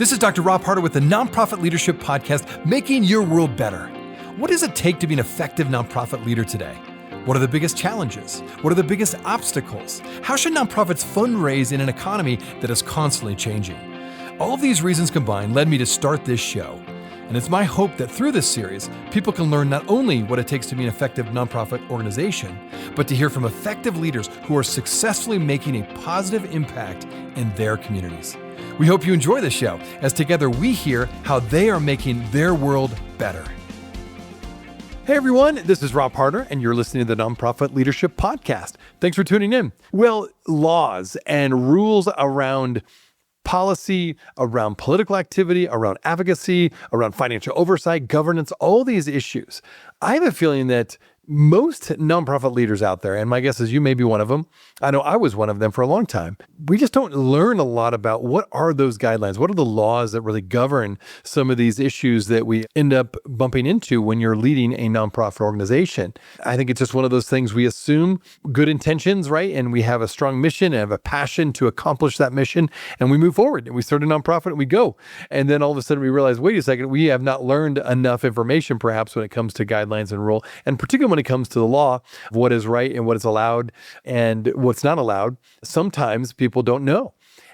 This is Dr. Rob Harter with the Nonprofit Leadership Podcast, making your world better. What does it take to be an effective nonprofit leader today? What are the biggest challenges? What are the biggest obstacles? How should nonprofits fundraise in an economy that is constantly changing? All of these reasons combined led me to start this show. And it's my hope that through this series, people can learn not only what it takes to be an effective nonprofit organization, but to hear from effective leaders who are successfully making a positive impact in their communities. We hope you enjoy the show, as together we hear how they are making their world better. Hey everyone, this is Rob Harter, and you're listening to the Nonprofit Leadership Podcast. Thanks for tuning in. Well, laws and rules around policy, around political activity, around advocacy, around financial oversight, governance, all these issues. I have a feeling that most nonprofit leaders out there, and my guess is you may be one of them. I know I was one of them for a long time. We just don't learn a lot about what are those guidelines? What are the laws that really govern some of these issues that we end up bumping into when you're leading a nonprofit organization? I think it's just one of those things we assume good intentions, right? And we have a strong mission and have a passion to accomplish that mission. And we move forward and we start a nonprofit and we go. And then all of a sudden we realize, wait a second, we have not learned enough information perhaps when it comes to guidelines and rule. And particularly when it comes to the law of what is right and what is allowed and what's not allowed, sometimes people don't know.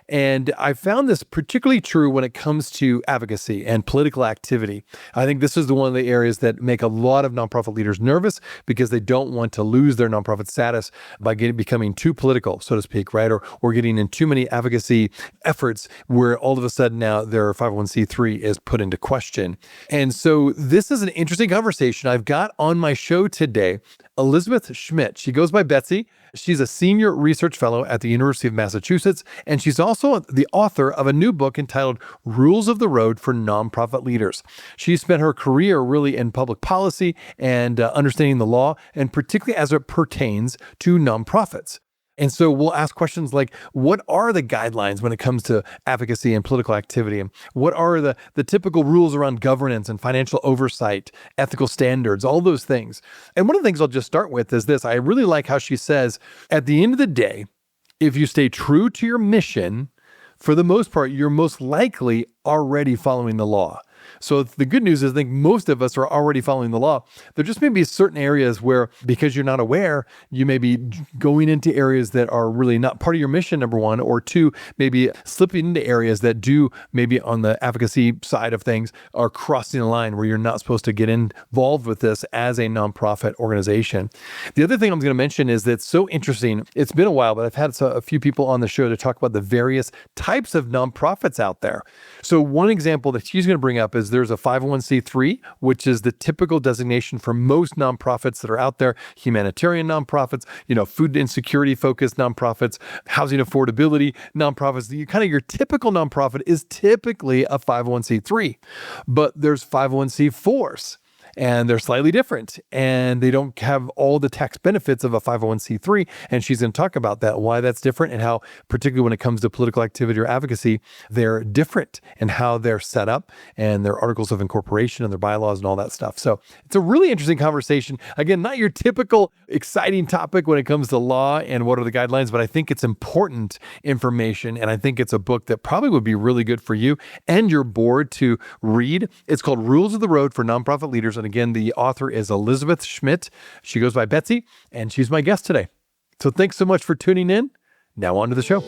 And I found this particularly true when it comes to advocacy and political activity. I think this is one of the areas that make a lot of nonprofit leaders nervous because they don't want to lose their nonprofit status by becoming too political, so to speak, right? Or getting in too many advocacy efforts where all of a sudden now their 501c3 is put into question. And so this is an interesting conversation I've got on my show today. Elizabeth Schmidt. She goes by Betsy. She's a senior research fellow at the University of Massachusetts, and she's also the author of a new book entitled Rules of the Road for Nonprofit Leaders. She spent her career really in public policy and understanding the law, and particularly as it pertains to nonprofits. And so we'll ask questions like, what are the guidelines when it comes to advocacy and political activity? And what are the typical rules around governance and financial oversight, ethical standards, all those things? And one of the things I'll just start with is this. I really like how she says, at the end of the day, if you stay true to your mission, for the most part, you're most likely already following the law. So the good news is I think most of us are already following the law. There just may be certain areas where, because you're not aware, you may be going into areas that are really not part of your mission, number one, or two, maybe slipping into areas that do maybe on the advocacy side of things are crossing the line where you're not supposed to get involved with this as a nonprofit organization. The other thing I'm going to mention is that it's so interesting. It's been a while, but I've had a few people on the show to talk about the various types of nonprofits out there. So one example that she's going to bring up is there's a 501c3, which is the typical designation for most nonprofits that are out there, humanitarian nonprofits, food insecurity focused nonprofits, housing affordability nonprofits. Your typical nonprofit is typically a 501c3, but there's 501c4s. And they're slightly different, and they don't have all the tax benefits of a 501c3. And she's going to talk about that, why that's different, and how, particularly when it comes to political activity or advocacy, they're different and how they're set up and their articles of incorporation and their bylaws and all that stuff. So it's a really interesting conversation. Again, not your typical exciting topic when it comes to law and what are the guidelines, but I think it's important information. And I think it's a book that probably would be really good for you and your board to read. It's called Rules of the Road for Nonprofit Leaders. And again, the author is Elizabeth Schmidt. She goes by Betsy, and she's my guest today. So thanks so much for tuning in. Now on to the show.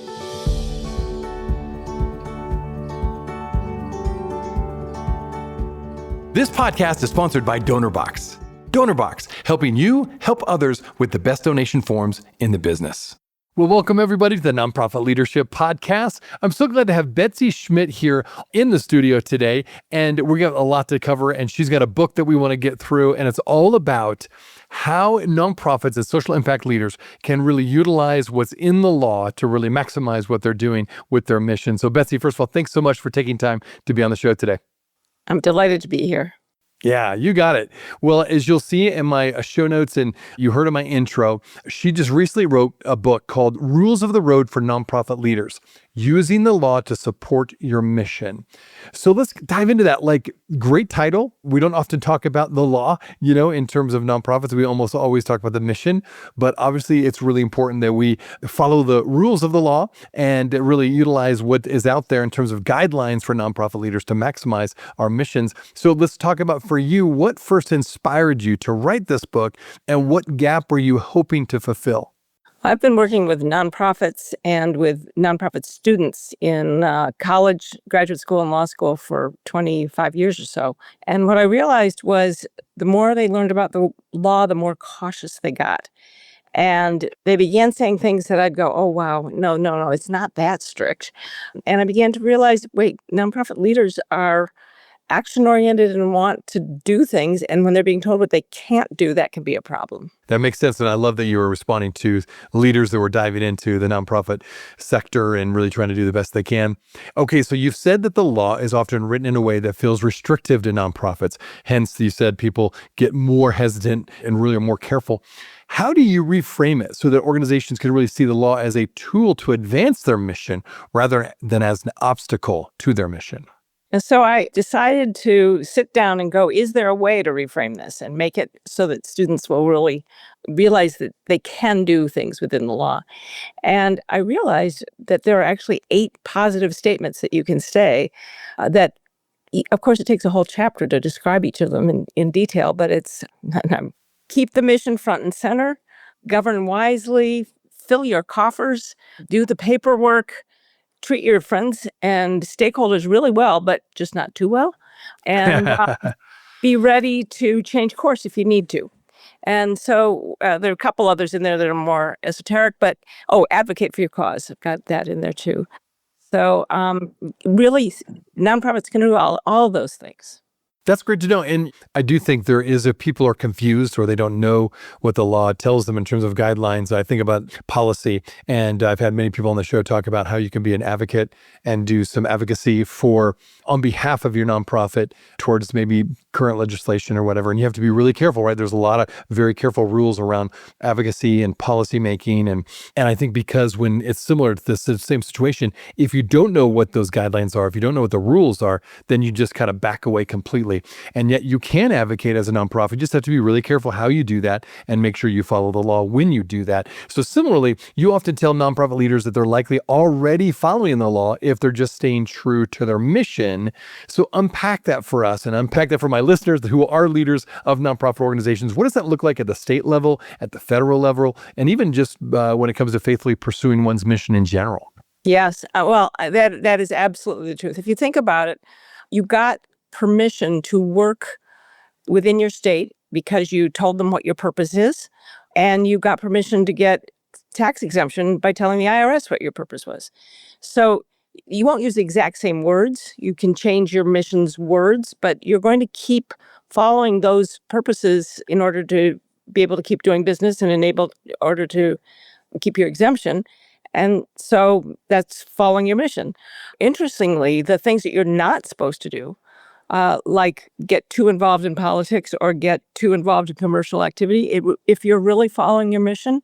This podcast is sponsored by DonorBox. DonorBox, helping you help others with the best donation forms in the business. Well, welcome everybody to the Nonprofit Leadership Podcast. I'm so glad to have Betsy Schmidt here in the studio today, and we got a lot to cover, and she's got a book that we want to get through, and it's all about how nonprofits and social impact leaders can really utilize what's in the law to really maximize what they're doing with their mission. So Betsy, first of all, thanks so much for taking time to be on the show today. I'm delighted to be here. Yeah, you got it. Well, as you'll see in my show notes and you heard in my intro, she just recently wrote a book called Rules of the Road for Nonprofit Leaders. using the law to support your mission. So let's dive into that. Like, great title. We don't often talk about the law, in terms of nonprofits. We almost always talk about the mission, but obviously it's really important that we follow the rules of the law and really utilize what is out there in terms of guidelines for nonprofit leaders to maximize our missions. So let's talk about, for you, what first inspired you to write this book and what gap were you hoping to fulfill? I've been working with nonprofits and with nonprofit students in college, graduate school, and law school for 25 years or so. And what I realized was the more they learned about the law, the more cautious they got. And they began saying things that I'd go, oh, wow, no, it's not that strict. And I began to realize, wait, nonprofit leaders are action-oriented and want to do things. And when they're being told what they can't do, that can be a problem. That makes sense. And I love that you were responding to leaders that were diving into the nonprofit sector and really trying to do the best they can. Okay, so you've said that the law is often written in a way that feels restrictive to nonprofits. Hence, you said people get more hesitant and really are more careful. How do you reframe it so that organizations can really see the law as a tool to advance their mission rather than as an obstacle to their mission? And so I decided to sit down and go, is there a way to reframe this and make it so that students will really realize that they can do things within the law? And I realized that there are actually 8 positive statements that you can say of course, it takes a whole chapter to describe each of them in detail, but it's keep the mission front and center, govern wisely, fill your coffers, do the paperwork, treat your friends and stakeholders really well, but just not too well, and be ready to change course if you need to. And so there are a couple others in there that are more esoteric, but, advocate for your cause. I've got that in there too. So really, nonprofits can do all of those things. That's great to know. And I do think there is, if people are confused or they don't know what the law tells them in terms of guidelines, I think about policy. And I've had many people on the show talk about how you can be an advocate and do some advocacy on behalf of your nonprofit towards maybe current legislation or whatever. And you have to be really careful, right? There's a lot of very careful rules around advocacy and policy making. And I think because when it's similar to this same situation, if you don't know what those guidelines are, if you don't know what the rules are, then you just kind of back away completely. And yet you can advocate as a nonprofit. You just have to be really careful how you do that and make sure you follow the law when you do that. So similarly, you often tell nonprofit leaders that they're likely already following the law if they're just staying true to their mission. So unpack that for us and unpack that for my listeners who are leaders of nonprofit organizations. What does that look like at the state level, at the federal level, and even just when it comes to faithfully pursuing one's mission in general? Yes. That is absolutely the truth. If you think about it, you got permission to work within your state because you told them what your purpose is, and you got permission to get tax exemption by telling the IRS what your purpose was. So you won't use the exact same words. You can change your mission's words, but you're going to keep following those purposes in order to be able to keep doing business and in order to keep your exemption. And so that's following your mission. Interestingly, the things that you're not supposed to do, like get too involved in politics or get too involved in commercial activity, if you're really following your mission,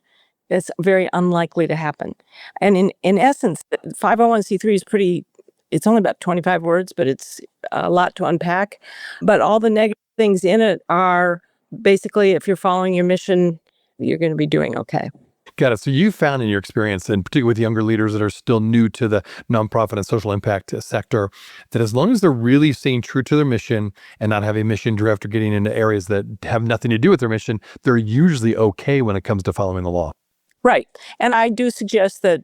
it's very unlikely to happen. And in essence, 501c3 is it's only about 25 words, but it's a lot to unpack. But all the negative things in it are basically, if you're following your mission, you're going to be doing okay. Got it. So you found in your experience, and particularly with younger leaders that are still new to the nonprofit and social impact sector, that as long as they're really staying true to their mission and not having mission drift or getting into areas that have nothing to do with their mission, they're usually okay when it comes to following the law. Right. And I do suggest that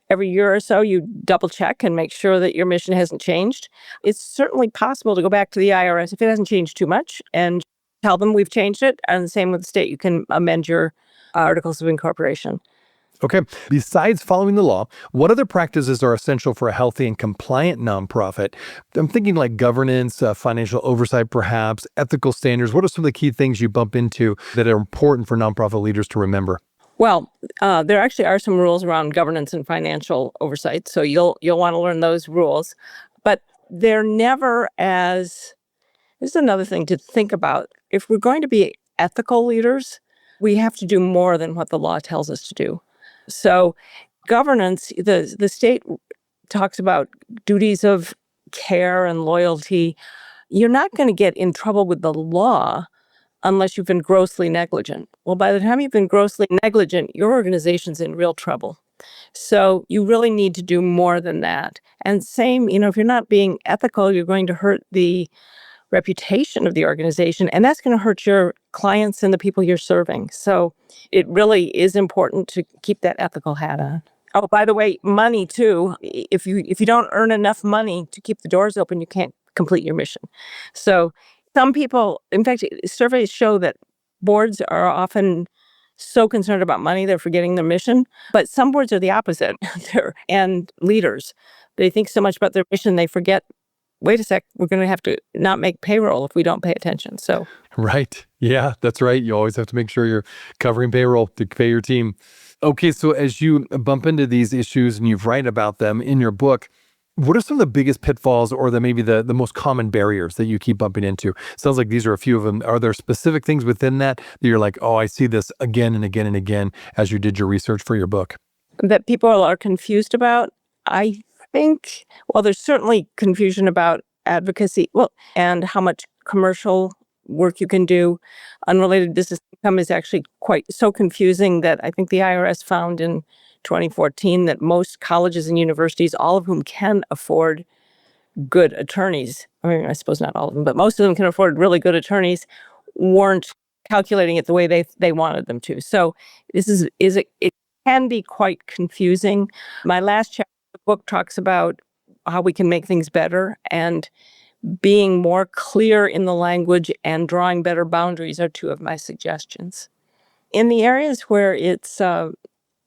every year or so you double check and make sure that your mission hasn't changed. It's certainly possible to go back to the IRS if it hasn't changed too much and tell them we've changed it. And the same with the state. You can amend your articles of incorporation. Okay. Besides following the law, what other practices are essential for a healthy and compliant nonprofit? I'm thinking like governance, financial oversight, perhaps, ethical standards. What are some of the key things you bump into that are important for nonprofit leaders to remember? Well, there actually are some rules around governance and financial oversight, so you'll want to learn those rules. But they're never as... This is another thing to think about. If we're going to be ethical leaders, we have to do more than what the law tells us to do. So governance, the state talks about duties of care and loyalty. You're not going to get in trouble with the law unless you've been grossly negligent. Well, by the time you've been grossly negligent, your organization's in real trouble. So you really need to do more than that. And same, if you're not being ethical, you're going to hurt the reputation of the organization, and that's going to hurt your clients and the people you're serving. So it really is important to keep that ethical hat on. Oh, by the way, money too. If you don't earn enough money to keep the doors open, you can't complete your mission. So some people, in fact, surveys show that boards are often so concerned about money they're forgetting their mission. But some boards are the opposite. And leaders, they think so much about their mission they forget, wait a sec, we're going to have to not make payroll if we don't pay attention. So, Right. Yeah, that's right. You always have to make sure you're covering payroll to pay your team. Okay, so as you bump into these issues and you write about them in your book, what are some of the biggest pitfalls or maybe the most common barriers that you keep bumping into? Sounds like these are a few of them. Are there specific things within that you're like, oh, I see this again and again and again as you did your research for your book? that people are confused about, I think, well, there's certainly confusion about advocacy, and how much commercial work you can do. Unrelated business income is actually quite so confusing that I think the IRS found in 2014 that most colleges and universities, all of whom can afford good attorneys, I mean, I suppose not all of them, but most of them can afford really good attorneys, weren't calculating it the way they wanted them to. So it can be quite confusing. My last chapter of the book talks about how we can make things better, and being more clear in the language and drawing better boundaries are two of my suggestions. In the areas where it's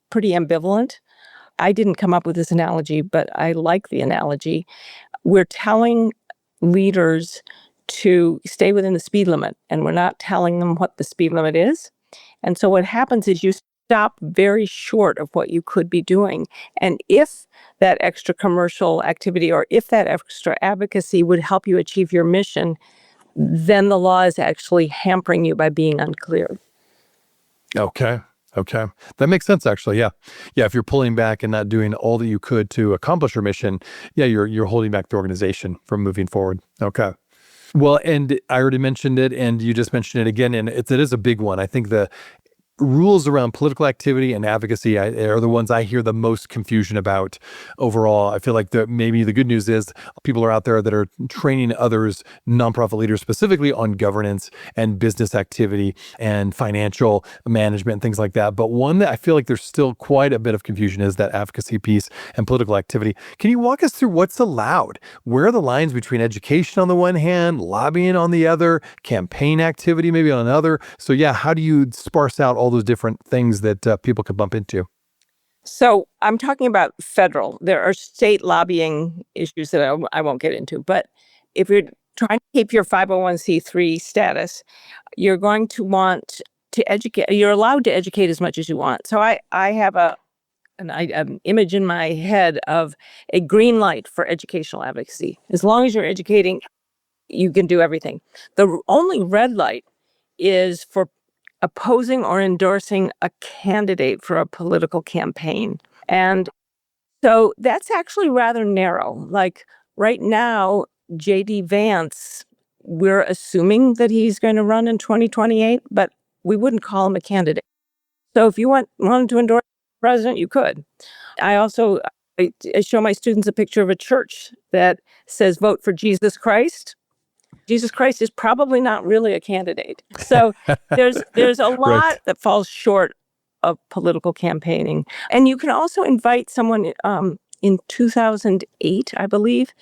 pretty ambivalent, I didn't come up with this analogy, but I like the analogy. We're telling leaders to stay within the speed limit, and we're not telling them what the speed limit is. And so what happens is you stop very short of what you could be doing. And if that extra commercial activity or if that extra advocacy would help you achieve your mission, then the law is actually hampering you by being unclear. Okay. That makes sense, actually. Yeah. If you're pulling back and not doing all that you could to accomplish your mission, you're holding back the organization from moving forward. Okay. Well, and I already mentioned it, and you just mentioned it again, and it is a big one. I think the rules around political activity and advocacy are the ones I hear the most confusion about overall. I feel like maybe the good news is people are out there that are training others, nonprofit leaders specifically, on governance and business activity and financial management and things like that. But one that I feel like there's still quite a bit of confusion is that advocacy piece and political activity. Can you walk us through what's allowed? Where are the lines between education on the one hand, lobbying on the other, campaign activity maybe on another? So how do you sparse out all those different things that people could bump into? So I'm talking about federal. There are state lobbying issues that I won't get into. But if you're trying to keep your 501c3 status, you're going to want to educate. You're allowed to educate as much as you want. So I have an image in my head of a green light for educational advocacy. As long as you're educating, you can do everything. The only red light is for opposing or endorsing a candidate for a political campaign. And so that's actually rather narrow. Like right now, J.D. Vance, we're assuming that he's going to run in 2028, but we wouldn't call him a candidate. So if you wanted to endorse the president, you could. I show my students a picture of a church that says, vote for Jesus Christ. Jesus Christ is probably not really a candidate. So there's a lot Right. that falls short of political campaigning. And you can also invite someone in 2008, I believe,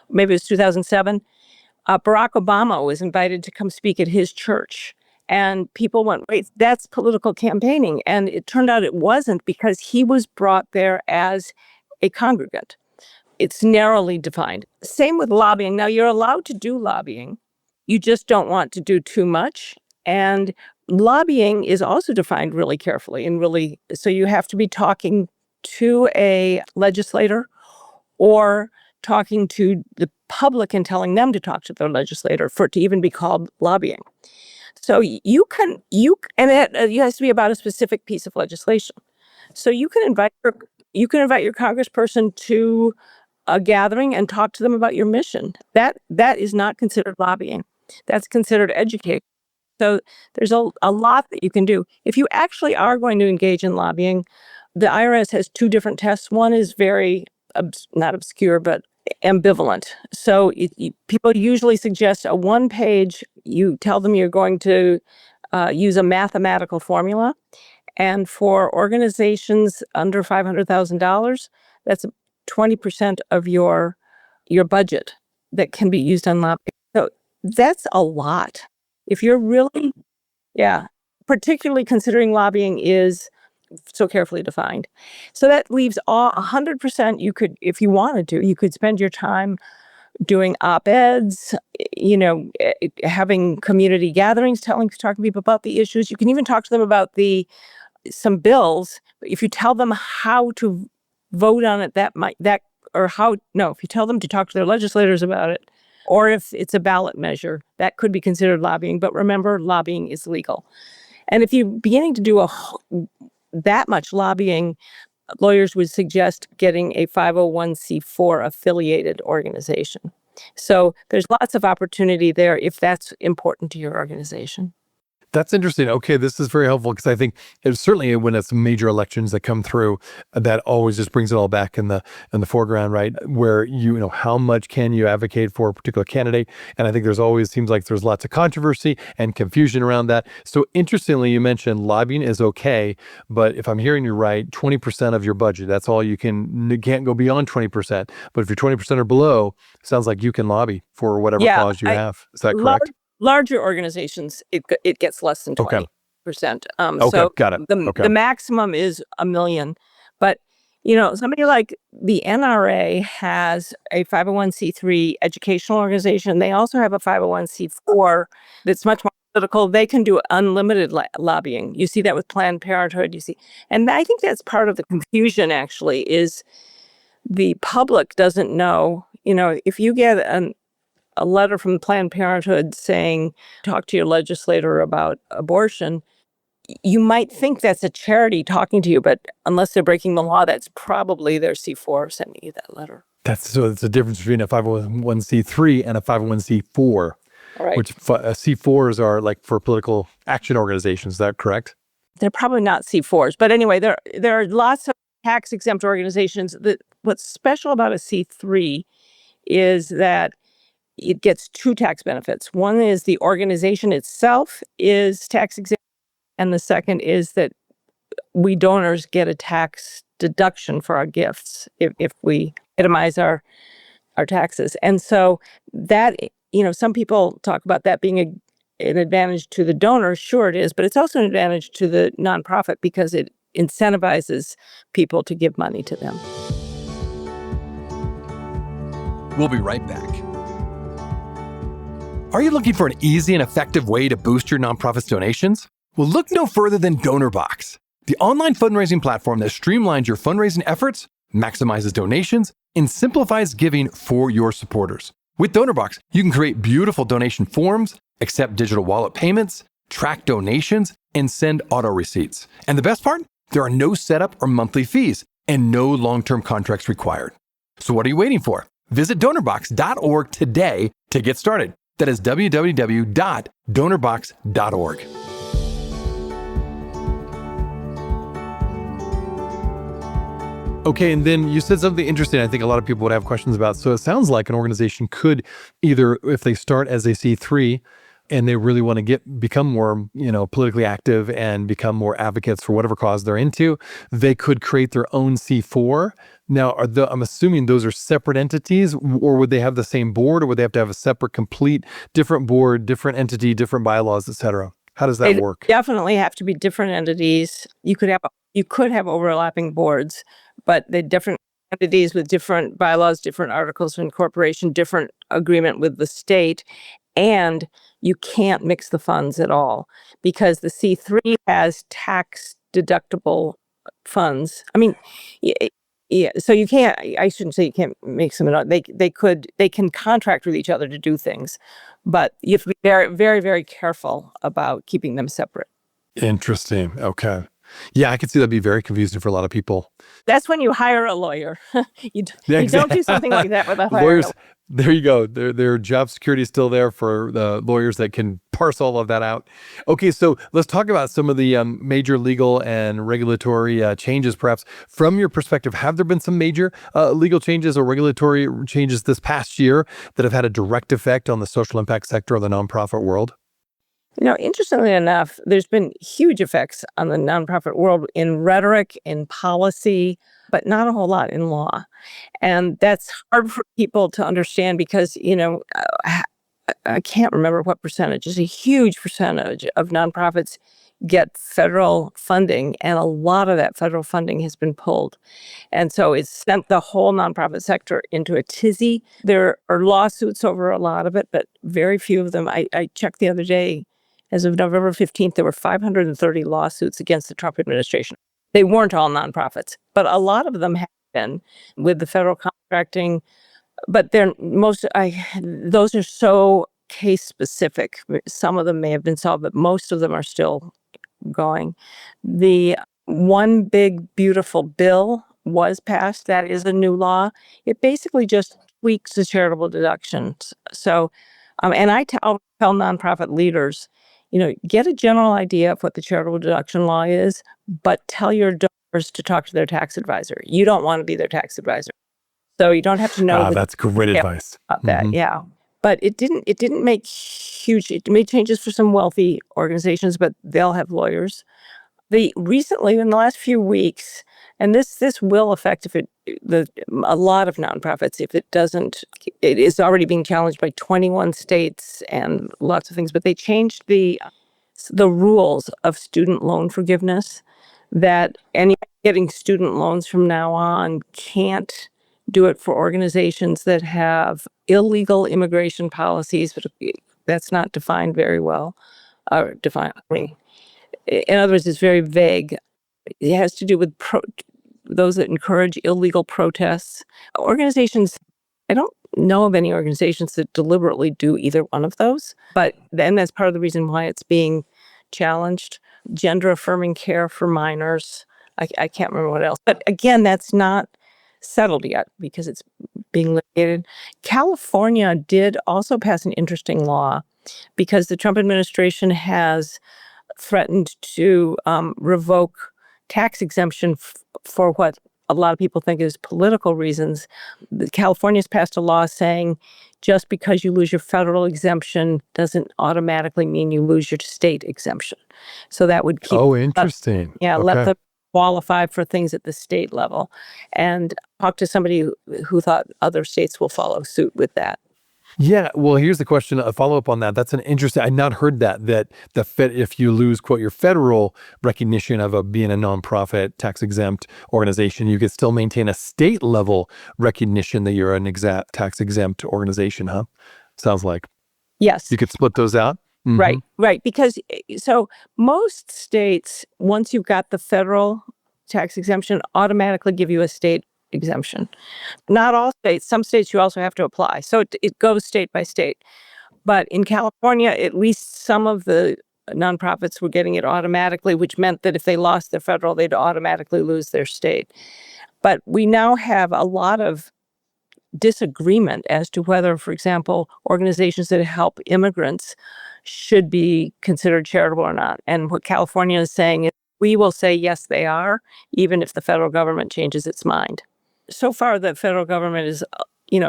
maybe it was 2007, Barack Obama was invited to come speak at his church. And people went, wait, that's political campaigning. And it turned out it wasn't, because he was brought there as a congregant. It's narrowly defined. Same with lobbying. Now, you're allowed to do lobbying. You just don't want to do too much. And lobbying is also defined really carefully so you have to be talking to a legislator or talking to the public and telling them to talk to their legislator for it to even be called lobbying. So and it has to be about a specific piece of legislation. So you can invite your congressperson to a gathering and talk to them about your mission. That is not considered lobbying. That's considered education. So there's a lot that you can do. If you actually are going to engage in lobbying, the IRS has two different tests. One is very, not obscure, but ambivalent. So people usually suggest a one-page, you tell them you're going to use a mathematical formula. And for organizations under $500,000, that's 20% of your budget that can be used on lobbying. So that's a lot. If you're really, yeah, particularly considering lobbying is so carefully defined. So that leaves 100% you could, if you wanted to, you could spend your time doing op-eds, having community gatherings, talking to people about the issues. You can even talk to them about some bills. If you tell them how to vote on it, if you tell them to talk to their legislators about it, or if it's a ballot measure, that could be considered lobbying. But remember, lobbying is legal. And if you're beginning to do that much lobbying, lawyers would suggest getting a 501c4 affiliated organization. So there's lots of opportunity there if that's important to your organization. That's interesting. Okay, this is very helpful because I think certainly when it's major elections that come through, that always just brings it all back in the foreground, right? Where how much can you advocate for a particular candidate? And I think seems like there's lots of controversy and confusion around that. So interestingly, you mentioned lobbying is okay, but if I'm hearing you right, 20% of your budget, that's all you can't go beyond 20%. But if you're 20% or below, it sounds like you can lobby for whatever cause you have. Is that correct? Larger organizations, it gets less than 20%. Okay, got it. The maximum is $1 million. But, somebody like the NRA has a 501c3 educational organization. They also have a 501c4 that's much more political. They can do unlimited lobbying. You see that with Planned Parenthood. And I think that's part of the confusion, actually, is the public doesn't know. If you get a letter from Planned Parenthood saying, talk to your legislator about abortion, you might think that's a charity talking to you, but unless they're breaking the law, that's probably their C4 sending you that letter. So it's the difference between a 501c3 and a 501c4, right. Which C4s are like for political action organizations. Is that correct? They're probably not C4s, but anyway, there are lots of tax-exempt organizations. What's special about a C3 is that it gets two tax benefits. One is the organization itself is tax exempt, and the second is that we donors get a tax deduction for our gifts if we itemize our taxes. And so that, some people talk about that being an advantage to the donor. Sure it is, but it's also an advantage to the nonprofit because it incentivizes people to give money to them. We'll be right back. Are you looking for an easy and effective way to boost your nonprofit's donations? Well, look no further than DonorBox, the online fundraising platform that streamlines your fundraising efforts, maximizes donations, and simplifies giving for your supporters. With DonorBox, you can create beautiful donation forms, accept digital wallet payments, track donations, and send auto receipts. And the best part? There are no setup or monthly fees and no long-term contracts required. So what are you waiting for? Visit donorbox.org today to get started. That is www.donorbox.org. Okay, and then you said something interesting I think a lot of people would have questions about. So it sounds like an organization could either, if they start as a C3 and they really want to become more, politically active and become more advocates for whatever cause they're into, they could create their own C4. Now, I'm assuming those are separate entities, or would they have the same board, or would they have to have a separate, complete, different board, different entity, different bylaws, et cetera? How does that work? Definitely have to be different entities. You could have overlapping boards, but they're different entities with different bylaws, different articles of incorporation, different agreement with the state, and you can't mix the funds at all because the C3 has tax deductible funds. I mean, yeah. So you can't. I shouldn't say you can't mix them at all. They can contract with each other to do things, but you have to be very, very, very careful about keeping them separate. Interesting. Okay. Yeah, I could see that'd be very confusing for a lot of people. That's when you hire a lawyer. Yeah, You don't do exactly. something like that without hiring a Lawyers, there you go. Their job security is still there for the lawyers that can parse all of that out. Okay, so let's talk about some of the major legal and regulatory changes, perhaps. From your perspective, have there been some major legal changes or regulatory changes this past year that have had a direct effect on the social impact sector of the nonprofit world? Interestingly enough, there's been huge effects on the nonprofit world in rhetoric, in policy, but not a whole lot in law. And that's hard for people to understand because, I can't remember what percentage, it's a huge percentage of nonprofits get federal funding, and a lot of that federal funding has been pulled. And so it's sent the whole nonprofit sector into a tizzy. There are lawsuits over a lot of it, but very few of them. I checked the other day, as of November 15th, there were 530 lawsuits against the Trump administration. They weren't all nonprofits, but a lot of them have been with the federal contracting. But those are so case specific. Some of them may have been solved, but most of them are still going. The one big beautiful bill was passed. That is a new law. It basically just tweaks the charitable deductions. So, and I tell nonprofit leaders, get a general idea of what the charitable deduction law is, but tell your donors to talk to their tax advisor. You don't want to be their tax advisor. So you don't have to know That's great advice. about that. Yeah. But it didn't make it made changes for some wealthy organizations, but they'll have lawyers. Recently, in the last few weeks, and this will affect a lot of nonprofits if it doesn't. It is already being challenged by 21 states and lots of things. But they changed the rules of student loan forgiveness. That anyone getting student loans from now on can't do it for organizations that have illegal immigration policies, but that's not defined very well. In other words, it's very vague. It has to do with those that encourage illegal protests. Organizations, I don't know of any organizations that deliberately do either one of those, but then that's part of the reason why it's being challenged. Gender affirming care for minors. I can't remember what else. But again, that's not settled yet because it's being litigated. California did also pass an interesting law because the Trump administration has threatened to revoke tax exemption for what a lot of people think is political reasons. California's passed a law saying just because you lose your federal exemption doesn't automatically mean you lose your state exemption. So that would keep... Oh, interesting. Let them qualify for things at the state level. And talk to somebody who thought other states will follow suit with that. Yeah, well, here's the question, a follow-up on that. That's an interesting, I'd not heard that if you lose, quote, your federal recognition of being a nonprofit tax-exempt organization, you could still maintain a state-level recognition that you're an tax-exempt organization, huh? Sounds like. Yes. You could split those out? Mm-hmm. Right. Because so most states, once you've got the federal tax exemption, automatically give you a state exemption. Not all states. Some states you also have to apply. So it goes state by state. But in California, at least some of the nonprofits were getting it automatically, which meant that if they lost their federal, they'd automatically lose their state. But we now have a lot of disagreement as to whether, for example, organizations that help immigrants should be considered charitable or not. And what California is saying is we will say, yes, they are, even if the federal government changes its mind. So far, the federal government is,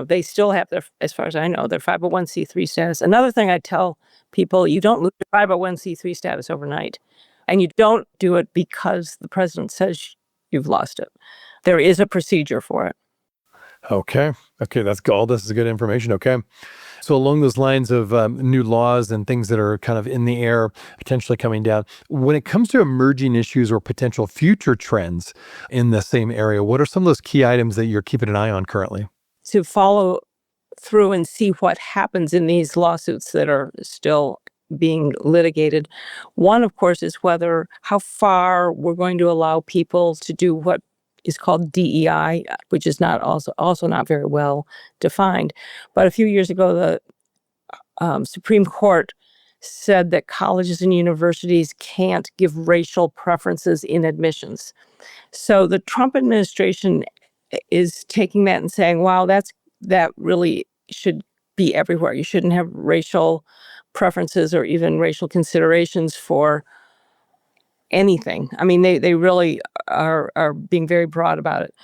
they still have their, as far as I know, their 501c3 status. Another thing I tell people, you don't lose your 501c3 status overnight. And you don't do it because the president says you've lost it. There is a procedure for it. Okay, that's all. This is good information. Okay. So along those lines of new laws and things that are kind of in the air, potentially coming down, when it comes to emerging issues or potential future trends in the same area, what are some of those key items that you're keeping an eye on currently? To follow through and see what happens in these lawsuits that are still being litigated. One, of course, is how far we're going to allow people to do what is called DEI, which is not also not very well defined. But a few years ago, the Supreme Court said that colleges and universities can't give racial preferences in admissions. So the Trump administration is taking that and saying, wow, that really should be everywhere. You shouldn't have racial preferences or even racial considerations for anything. I mean, they really are being very broad about it.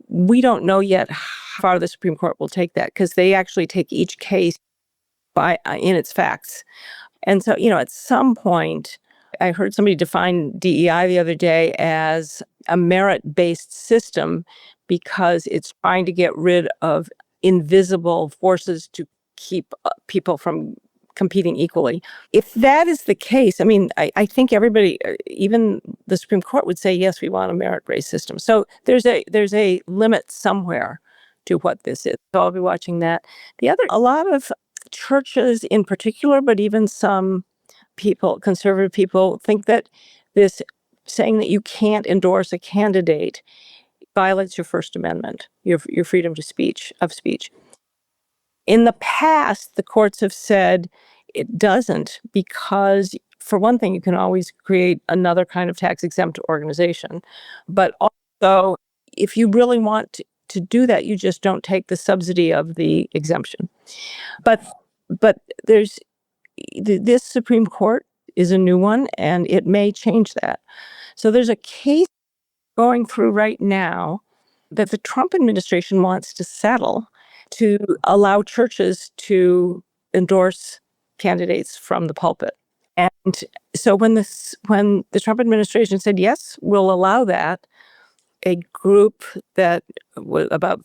We don't know yet how far the Supreme Court will take that, because they actually take each case by in its facts. And so, at some point, I heard somebody define DEI the other day as a merit-based system because it's trying to get rid of invisible forces to keep people from competing equally. If that is the case, I mean, I think everybody, even the Supreme Court, would say, yes, we want a merit-based system. So there's a limit somewhere to what this is. So I'll be watching that. A lot of churches in particular, but even some people, conservative people, think that this saying that you can't endorse a candidate violates your First Amendment, your freedom to speech. In the past, the courts have said it doesn't, because for one thing, you can always create another kind of tax-exempt organization. But also, if you really want to do that, you just don't take the subsidy of the exemption. But there's this Supreme Court is a new one, and it may change that. So there's a case going through right now that the Trump administration wants to settle to allow churches to endorse candidates from the pulpit. And so when the Trump administration said, yes, we'll allow that, a group that was about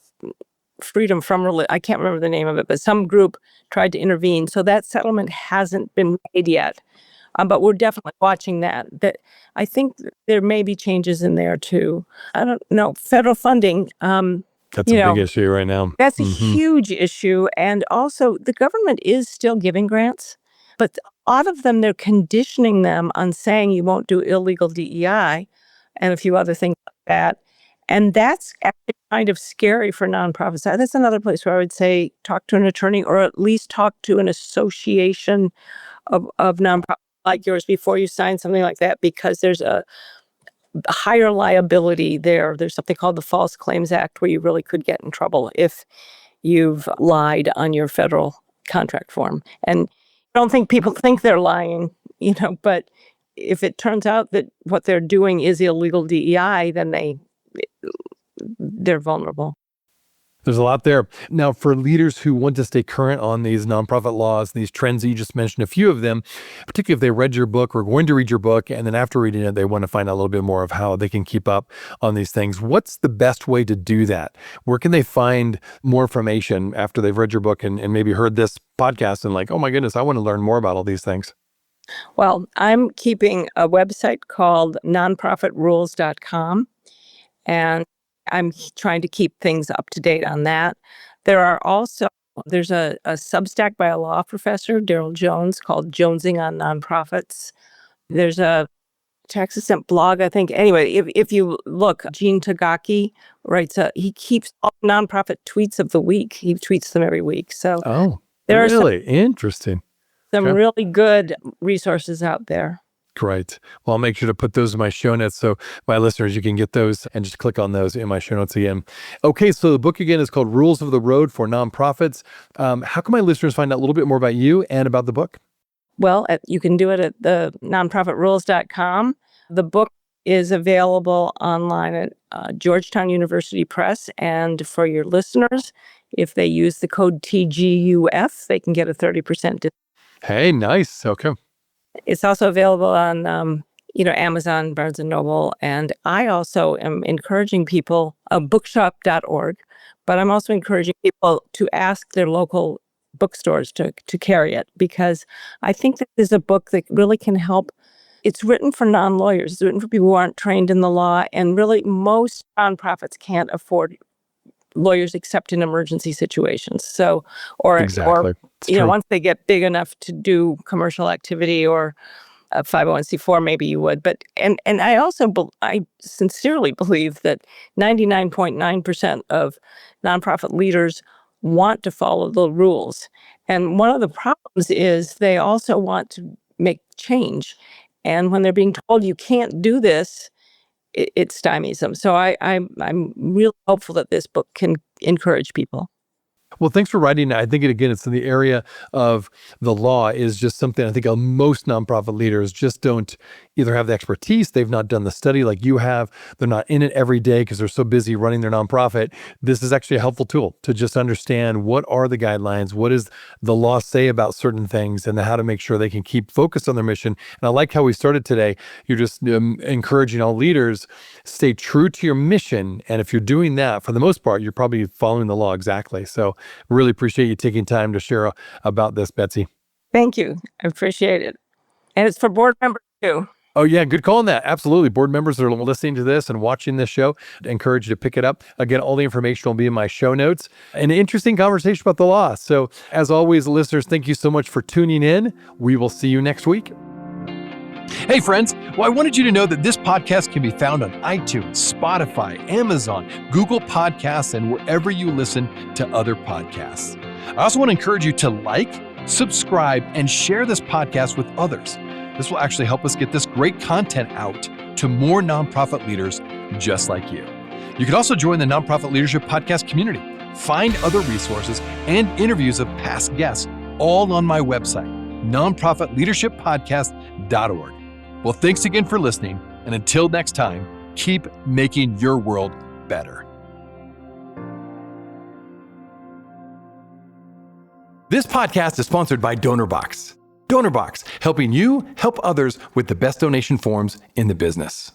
freedom from religion, I can't remember the name of it, but some group tried to intervene. So that settlement hasn't been made yet. But we're definitely watching that. I think there may be changes in there too. I don't know. Federal funding. That's a big issue right now. That's a huge issue. And also, the government is still giving grants, but a lot of them, they're conditioning them on saying you won't do illegal DEI and a few other things like that. And that's actually kind of scary for nonprofits. That's another place where I would say talk to an attorney, or at least talk to an association of nonprofits like yours before you sign something like that, because there's a higher liability there. There's something called the False Claims Act, where you really could get in trouble if you've lied on your federal contract form. And I don't think people think they're lying, but if it turns out that what they're doing is illegal DEI, then they're vulnerable. There's a lot there. Now, for leaders who want to stay current on these nonprofit laws, these trends that you just mentioned, a few of them, particularly if they read your book or going to read your book, and then after reading it, they want to find out a little bit more of how they can keep up on these things. What's the best way to do that? Where can they find more information after they've read your book and maybe heard this podcast and like, oh my goodness, I want to learn more about all these things? Well, I'm keeping a website called nonprofitrules.com, and I'm trying to keep things up to date on that. There's a Substack by a law professor, Daryl Jones, called Jonesing on Nonprofits. There's a tax exempt blog, I think. Anyway, if you look, Gene Tagaki he keeps all nonprofit tweets of the week. He tweets them every week. So there are interesting. Some really good resources out there. Great. Well, I'll make sure to put those in my show notes. So my listeners, you can get those and just click on those in my show notes again. Okay. So the book again is called Rules of the Road for Nonprofits. How can my listeners find out a little bit more about you and about the book? Well, you can do it at the nonprofitrules.com. The book is available online at Georgetown University Press. And for your listeners, if they use the code TGUF, they can get a 30% discount. Hey, nice. Okay. It's also available on, Amazon, Barnes & Noble. And I also am encouraging people, bookshop.org, but I'm also encouraging people to ask their local bookstores to carry it, because I think that there's a book that really can help. It's written for non-lawyers. It's written for people who aren't trained in the law. And really, most nonprofits can't afford lawyers except in emergency situations. Exactly. Once they get big enough to do commercial activity or a 501c4, maybe you would. But and I sincerely believe that 99.9% of nonprofit leaders want to follow the rules. And one of the problems is they also want to make change. And when they're being told you can't do this, it stymies them. So I'm really hopeful that this book can encourage people. Well, thanks for writing it. I think, it's in the area of the law is just something I think most nonprofit leaders just don't either have the expertise, they've not done the study like you have, they're not in it every day because they're so busy running their nonprofit. This is actually a helpful tool to just understand what are the guidelines, what does the law say about certain things, and how to make sure they can keep focused on their mission. And I like how we started today. You're just encouraging all leaders, stay true to your mission. And if you're doing that, for the most part, you're probably following the law exactly. So really appreciate you taking time to share about this, Betsy. Thank you. I appreciate it. And it's for board members too. Oh, yeah. Good call on that. Absolutely. Board members that are listening to this and watching this show, I encourage you to pick it up. Again, all the information will be in my show notes. An interesting conversation about the law. So as always, listeners, thank you so much for tuning in. We will see you next week. Hey, friends. Well, I wanted you to know that this podcast can be found on iTunes, Spotify, Amazon, Google Podcasts, and wherever you listen to other podcasts. I also want to encourage you to like, subscribe, and share this podcast with others. This will actually help us get this great content out to more nonprofit leaders just like you. You can also join the Nonprofit Leadership Podcast community, find other resources and interviews of past guests, all on my website, nonprofitleadershippodcast.org. Well, thanks again for listening, and until next time, keep making your world better. This podcast is sponsored by DonorBox. DonorBox, helping you help others with the best donation forms in the business.